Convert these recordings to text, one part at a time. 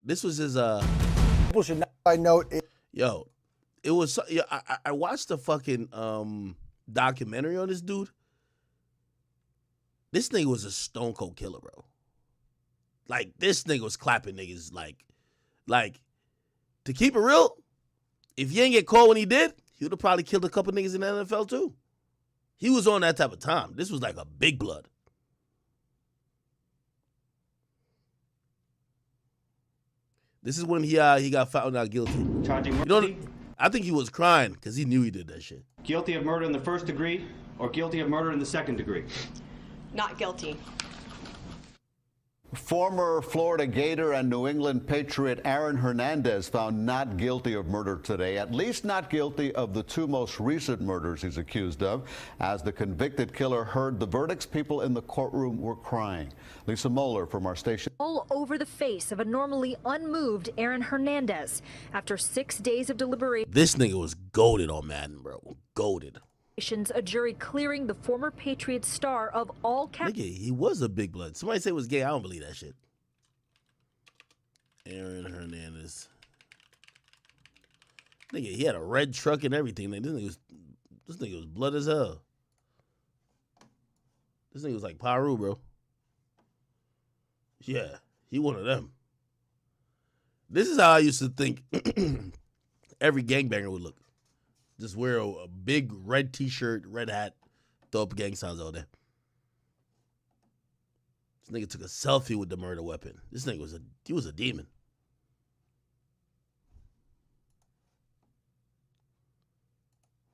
This was his People should not by note it. yo. It was I watched the fucking documentary on this dude. This nigga was a stone cold killer, bro. Like this nigga was clapping niggas like to keep it real. If he ain't get caught when he did, he would have probably killed a couple niggas in the NFL too. He was on that type of time. This was like a big blood. This is when he got found out guilty. Charging You murder. know, I think he was crying because he knew he did that shit. Guilty of murder in the first degree or guilty of murder in the second degree? Not guilty. Former Florida Gator and New England Patriot Aaron Hernandez found not guilty of murder today, at least not guilty of the two most recent murders he's accused of. As the convicted killer heard the verdicts, people in the courtroom were crying. Lisa Moeller from our station. All over the face of a normally unmoved Aaron Hernandez after 6 days of deliberation. This nigga was goated on Madden, bro. Goated. A jury clearing the former Patriots star of all counts. Nigga, he was a big blood. Somebody say it was gay. I don't believe that shit. Aaron Hernandez. Nigga, he had a red truck and everything. Like, this nigga was blood as hell. This nigga was like Paru, bro. Yeah, he one of them. This is how I used to think every gangbanger would look. Just wear a big red t-shirt, red hat, throw up gang signs all day. This nigga took a selfie with the murder weapon. This nigga was a demon.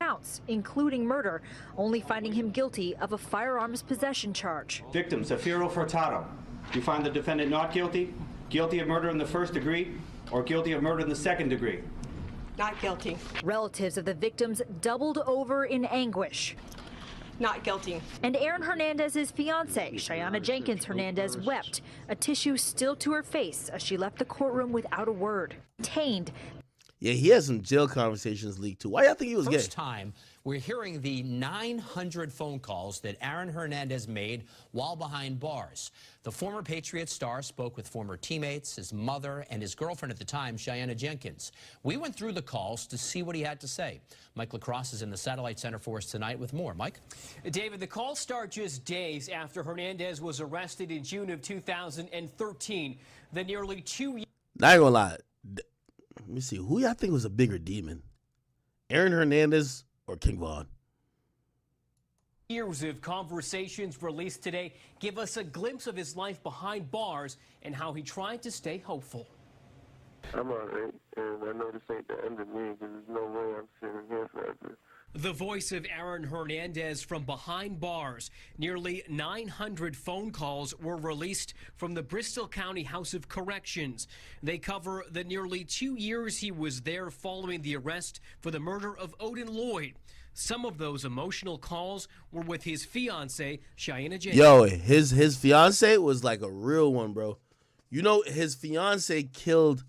Counts, including murder, only finding him guilty of a firearms possession charge. Victim, Zafiro Furtado. You find the defendant not guilty, guilty of murder in the first degree, or guilty of murder in the second degree? Not guilty. Relatives of the victims doubled over in anguish. Not guilty. And Aaron Hernandez's fiancée, Cheyenne Jenkins Hernandez, wept, a tissue still to her face as she left the courtroom without a word. Detained. Yeah, he had some jail conversations leaked too. Why y'all think he was gay? First time we're hearing the 900 phone calls that Aaron Hernandez made while behind bars. The former Patriots star spoke with former teammates, his mother, and his girlfriend at the time, Cheyenne Jenkins. We went through the calls to see what he had to say. Mike LaCrosse is in the Satellite Center for us tonight with more. Mike? David, the calls start just days after Hernandez was arrested in June of 2013. The nearly 2 years. Not gonna lie. Let me see. Who y'all think was a bigger demon? Aaron Hernandez or King Von? Years of conversations released today give us a glimpse of his life behind bars and how he tried to stay hopeful. I'm all right, and I know this ain't the end of me because there's no way I'm sitting here forever. The voice of Aaron Hernandez from behind bars. Nearly 900 phone calls were released from the Bristol County House of Corrections. They cover the nearly 2 years he was there following the arrest for the murder of Odin Lloyd. Some of those emotional calls were with his fiancée, Cheyenne Jenkins. Yo, his fiancée was like a real one, bro. You know, his fiancée killed.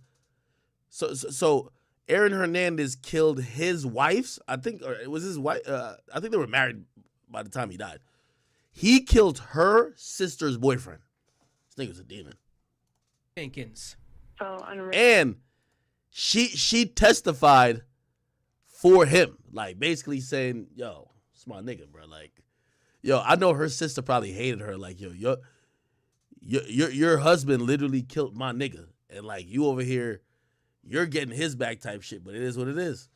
So Aaron Hernandez killed his wife's. I think, or it was his wife. I think they were married by the time he died. He killed her sister's boyfriend. This nigga was a demon. Jenkins. So unreal. And she testified for him, like basically saying, "Yo, it's my nigga, bro. Like, yo, I know her sister probably hated her. Like, yo, your husband literally killed my nigga, and like you over here, you're getting his back type shit. But it is what it is."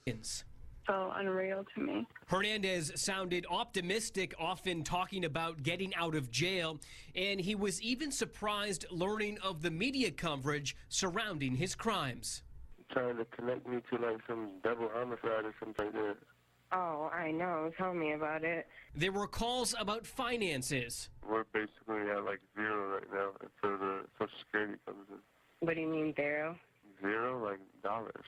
So unreal to me. Hernandez sounded optimistic, often talking about getting out of jail, and he was even surprised learning of the media coverage surrounding his crimes. Trying to connect me to like some double homicide or something like that. Oh, I know. Tell me about it. There were calls about finances. We're basically at like zero right now until the Social Security comes in. What do you mean, zero? Zero, like dollars.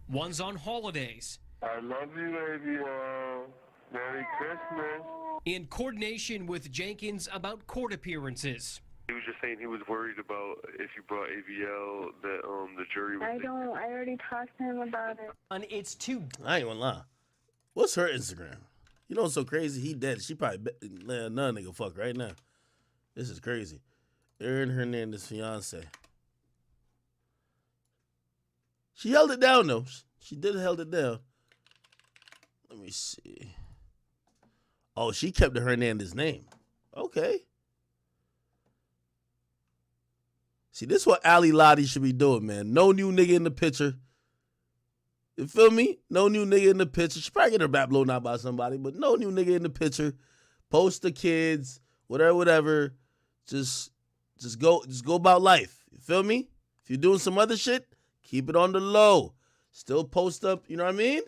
One's on holidays. I love you, baby. Merry Christmas. In coordination with Jenkins about court appearances. He was just saying he was worried about if you brought AVL that the jury would. I already talked to him about it. And it's too. I ain't gonna lie. What's her Instagram? You know what's so crazy? He dead. She probably none nigga fuck right now. This is crazy. Aaron Hernandez fiance. She held it down, though. She did held it down. Let me see. Oh, she kept the Hernandez name. Okay. See, this is what Ali Lottie should be doing, man. No new nigga in the picture. You feel me? No new nigga in the picture. She probably get her back blown out by somebody, but no new nigga in the picture. Post the kids, whatever. Just go about life. You feel me? If you're doing some other shit, keep it on the low. Still post up, you know what I mean?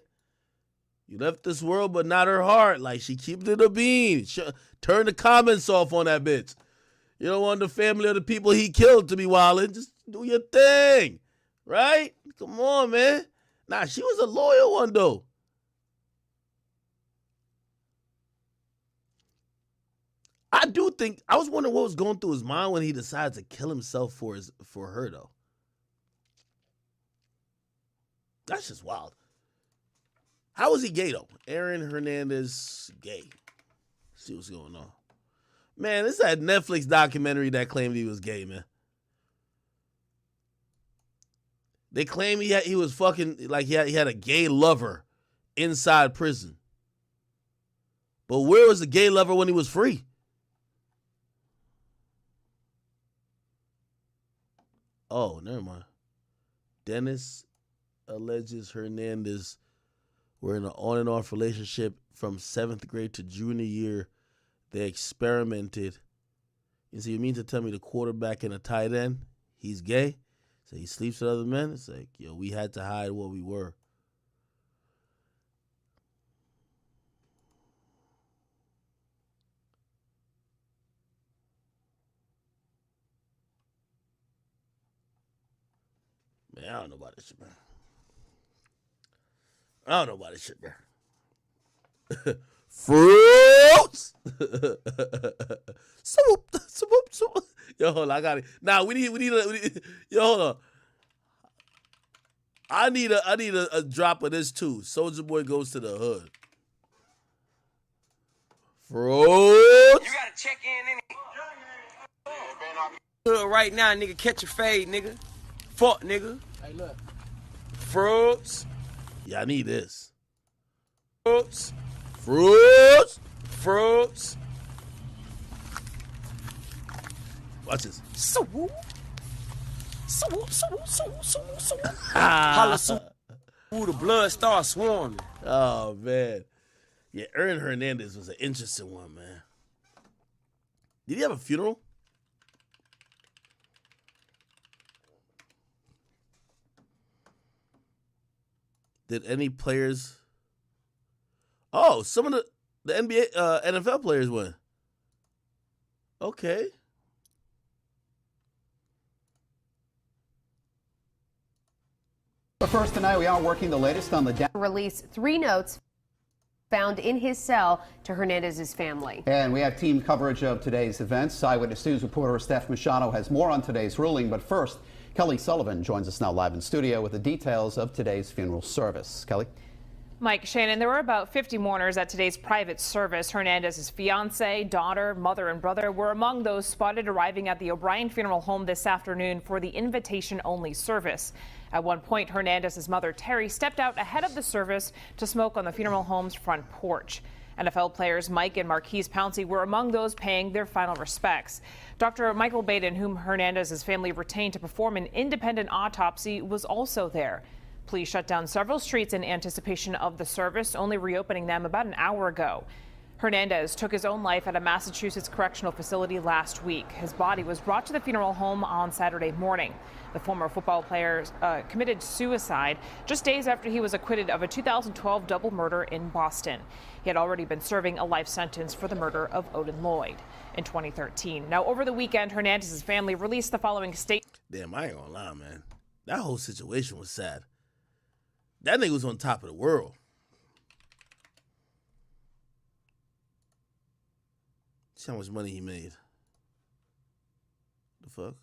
You left this world, but not her heart. Like, she keep it a bean. Turn the comments off on that bitch. You don't want the family or the people he killed to be wildin'. Just do your thing, right? Come on, man. Nah, she was a loyal one, though. I do think, I was wondering what was going through his mind when he decided to kill himself for her, though. That's just wild. How was he gay, though? Aaron Hernandez gay. Let's see what's going on. Man, this is that Netflix documentary that claimed he was gay, man. They claim he was fucking, like he had a gay lover inside prison. But where was the gay lover when he was free? Oh, never mind. Dennis alleges Hernandez were in an on and off relationship from 7th grade to junior year. They experimented. You mean to tell me the quarterback and a tight end, he's gay? So he sleeps with other men? It's like, yo, we had to hide what we were. Man, I don't know about this shit, man. I don't know about this shit, man. Fruits. Swoop. Yo, hold on, I got it. Nah, we need. Yo, hold on. I need a drop of this too. Soulja Boy goes to the hood. Fruits. You gotta check in. Right now, nigga, catch a fade, nigga. Fuck, nigga. Hey, look. Fruits. Yeah, I need this. Fruits. Watch this. Swoop. Holla, swoop. Ooh, the blood starts swarming. Oh, man. Yeah, Aaron Hernandez was an interesting one, man. Did he have a funeral? Did any players... Oh, some of the NBA, NFL players went. Okay. But first tonight, we are working the latest on the release 3 notes found in his cell to Hernandez's family. And we have team coverage of today's events. Eyewitness News reporter Steph Machado has more on today's ruling. But first, Kelly Sullivan joins us now live in studio with the details of today's funeral service. Kelly? Mike, Shannon, there were about 50 mourners at today's private service. Hernandez's fiance, daughter, mother, and brother were among those spotted arriving at the O'Brien Funeral Home this afternoon for the invitation-only service. At one point, Hernandez's mother, Terry, stepped out ahead of the service to smoke on the funeral home's front porch. NFL players Mike and Marquise Pouncey were among those paying their final respects. Dr. Michael Baden, whom Hernandez's family retained to perform an independent autopsy, was also there. Police shut down several streets in anticipation of the service, only reopening them about an hour ago. Hernandez took his own life at a Massachusetts correctional facility last week. His body was brought to the funeral home on Saturday morning. The former football player committed suicide just days after he was acquitted of a 2012 double murder in Boston. He had already been serving a life sentence for the murder of Odin Lloyd in 2013. Now, over the weekend, Hernandez's family released the following statement. Damn, I ain't gonna lie, man. That whole situation was sad. That nigga was on top of the world. See how much money he made. The fuck?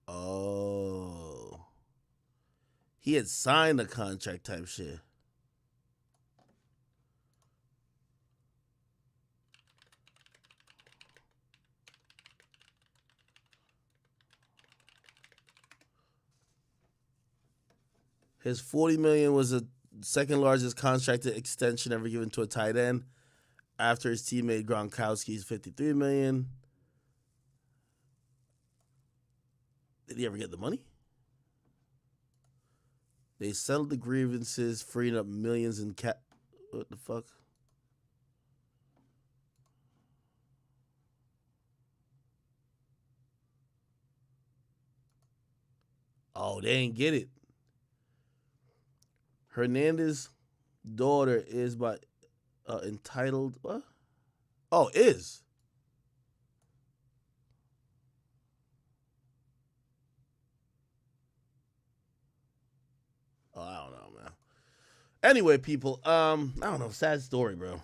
Oh. He had signed a contract type shit. His $40 million was the second largest contracted extension ever given to a tight end, after his teammate Gronkowski's $53 million. Did he ever get the money? They settled the grievances, freeing up millions in cap. What the fuck? Oh, they ain't get it. Hernandez's daughter is by entitled. What? Oh, is. Oh, I don't know, man. Anyway, people, I don't know. Sad story, bro.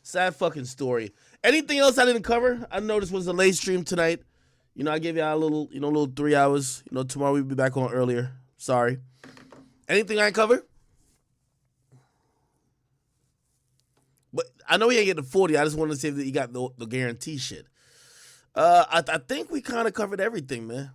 Sad fucking story. Anything else I didn't cover? I know this was a late stream tonight. You know, I gave y'all a little 3 hours. You know, tomorrow we'll be back on earlier. Sorry. Anything I cover? But I know he ain't getting 40. I just wanted to say that he got the guarantee shit. I think we kind of covered everything, man.